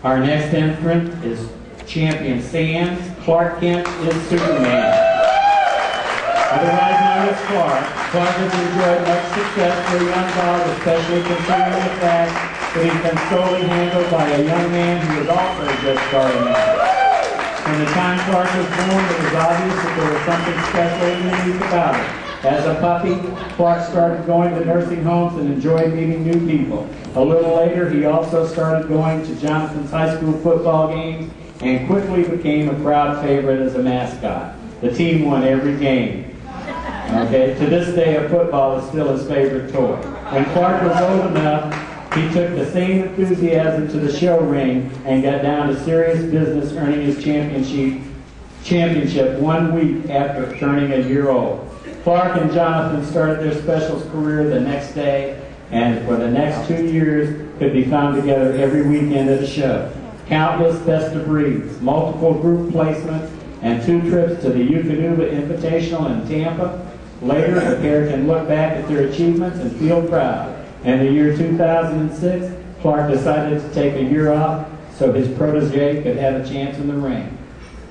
Our next entrant is champion Sands. Clark Kent is Superman. Otherwise known as Clark, Clark has enjoyed much success for a young dog, especially considering the fact that he's been solely handled by a young man who is also just starting out. From the time Clark was born, it was obvious that there was something special and unique about him. As a puppy, Clark started going to nursing homes and enjoyed meeting new people. A little later, he also started going to Jonathan's high school football games and quickly became a crowd favorite as a mascot. The team won every game. Okay, to this day, a football is still his favorite toy. When Clark was old enough, he took the same enthusiasm to the show ring and got down to serious business, earning his championship 1 week after turning a year old. Clark and Jonathan started their specials career the next day, and for the next 2 years could be found together every weekend at a show. Countless best of breeds, multiple group placements, and 2 trips to the Eukanuba Invitational in Tampa. Later, the pair can look back at their achievements and feel proud. In the year 2006, Clark decided to take a year off so his protege could have a chance in the ring.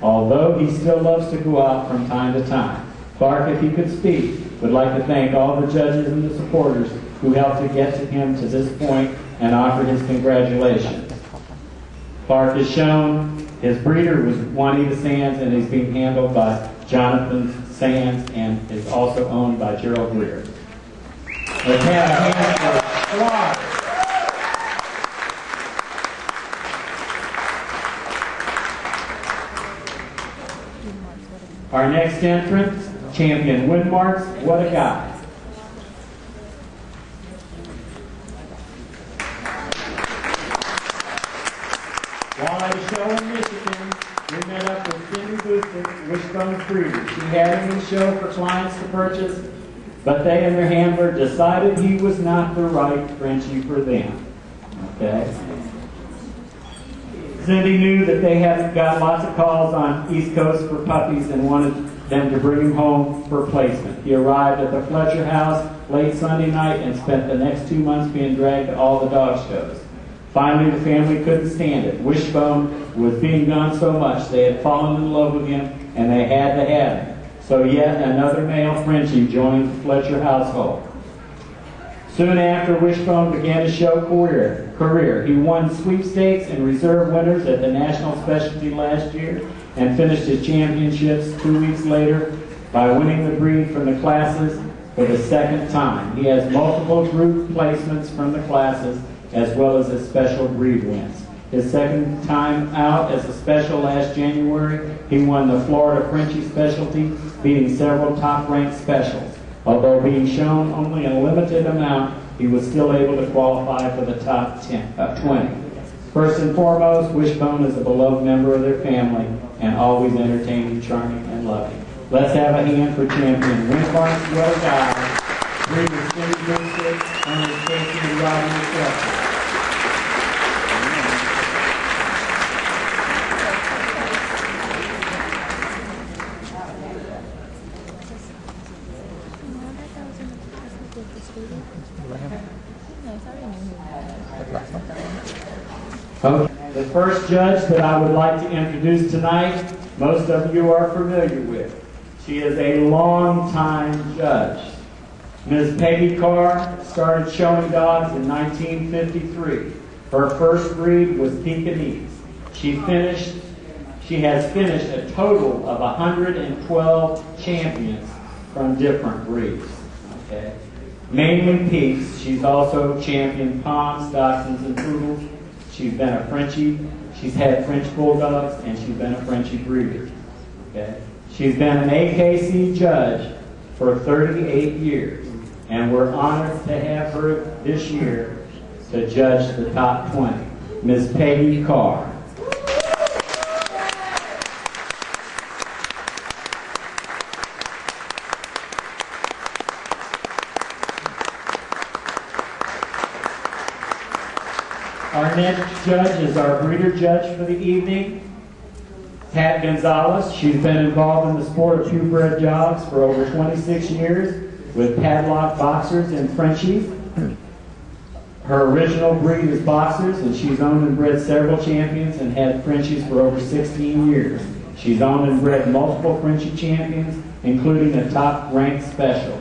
Although he still loves to go out from time to time. Clark, if he could speak, would like to thank all the judges and the supporters who helped to get to him to this point and offer his congratulations. Clark has shown his breeder was Juanita Sands, and he's being handled by Jonathan Sands and is also owned by Gerald Greer. Let's have a hand for Clark. Our next entrant, champion Windmarks. What a guy. While at a show in Michigan, we met up with Cindy Boostic, Wishbone's breeder. She had him in the show for clients to purchase, but they and their handler decided he was not the right Frenchie for them. Okay? Cindy knew that they had got lots of calls on East Coast for puppies and wanted them to bring him home for placement. He arrived at the Fletcher house late Sunday night and spent the next 2 months being dragged to all the dog shows. Finally, the family couldn't stand it. Wishbone was being gone so much they had fallen in love with him and they had to have him. So yet another male Frenchie joined the Fletcher household. Soon after, Wishbone began his show career. He won sweepstakes and reserve winners at the National Specialty last year and finished his championships 2 weeks later by winning the breed from the classes for the 2nd time. He has multiple group placements from the classes as well as his special breed wins. His 2nd time out as a special last January, he won the Florida Frenchie Specialty, beating several top-ranked specials. Although being shown only a limited amount, he was still able to qualify for the top 20. First and foremost, Wishbone is a beloved member of their family and always entertaining, charming, and loving. Let's have a hand for champion Windmarks. What a guy. Breeder Cindy Boostic, owners Casey and Rodney McClellan. Okay. The first judge that I would like to introduce tonight, most of you are familiar with. She is a long-time judge. Ms. Peggy Carr started showing dogs in 1953. Her first breed was Pekingese. She has finished a total of 112 champions from different breeds. Okay. Mainly Peaks. She's also championed Poms, Dachshunds, and Poodles. She's been a Frenchie. She's had French Bulldogs, and she's been a Frenchie breeder. Okay. She's been an AKC judge for 38 years, and we're honored to have her this year to judge the top 20. Ms. Peggy Carr. Our next judge is our breeder judge for the evening, Pat Gonzalez. She's been involved in the sport of purebred dogs for over 26 years with padlock boxers and Frenchies. Her original breed is boxers, and she's owned and bred several champions and had Frenchies for over 16 years. She's owned and bred multiple Frenchie champions, including a top-ranked special.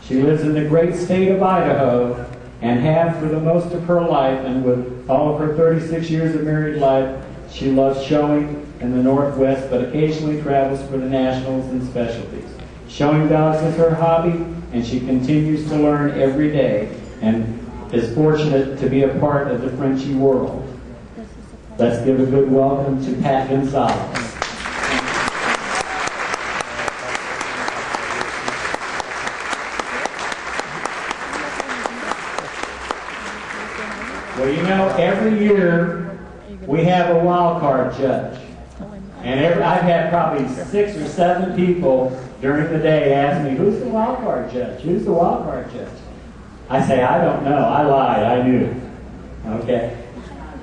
She lives in the great state of Idaho and has for the most of her life, and with all of her 36 years of married life, she loves showing in the Northwest, but occasionally travels for the nationals and specialties. Showing dogs is her hobby, and she continues to learn every day and is fortunate to be a part of the Frenchie world. Let's give a good welcome to Pat Gonzalez. Well, you know, every year we have a wild card judge. And I've had probably 6 or 7 people during the day ask me, who's the wild card judge? Who's the wild card judge? I say, I don't know. I lied. I knew. Okay.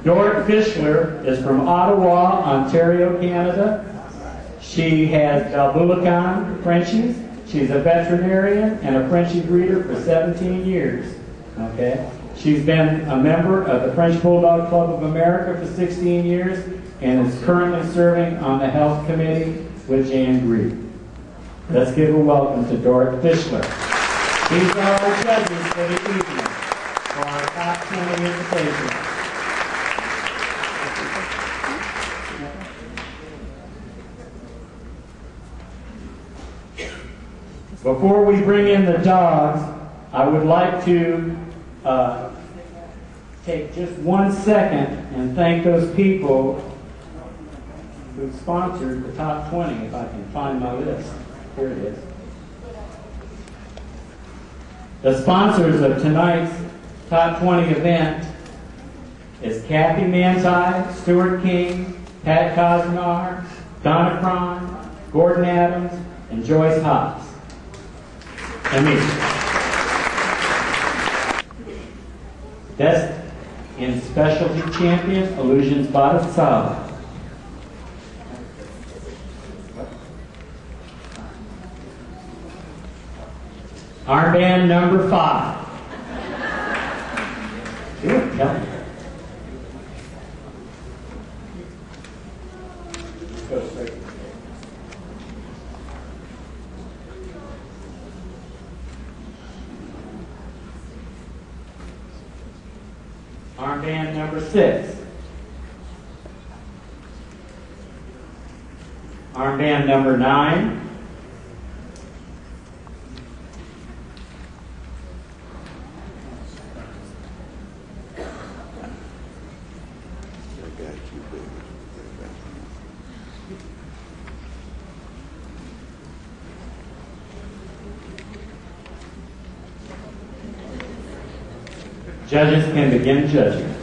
Dorrit Fischler is from Ottawa, Ontario, Canada. She has Balbulacan Frenchies. She's a veterinarian and a Frenchie breeder for 17 years. Okay. She's been a member of the French Bulldog Club of America for 16 years and is currently serving on the health committee with Jan Grieve. Let's give a welcome to Dorrit Fischler. These are our judges for the evening for our top 20 invitation. Before we bring in the dogs, I would like to take just 1 second and thank those people who sponsored the top 20, if I can find my list. Here it is. The sponsors of tonight's top 20 event is Kathy Manti, Stuart King, Pat Cosnar, Donna Cron, Gordon Adams, and Joyce Hobbs. And me. Best in Specialty Champion, Illusions Bottasala. Armband number 5. Good, tell me. Go straight. Armband number 6. Armband number 9. Judges can begin judging.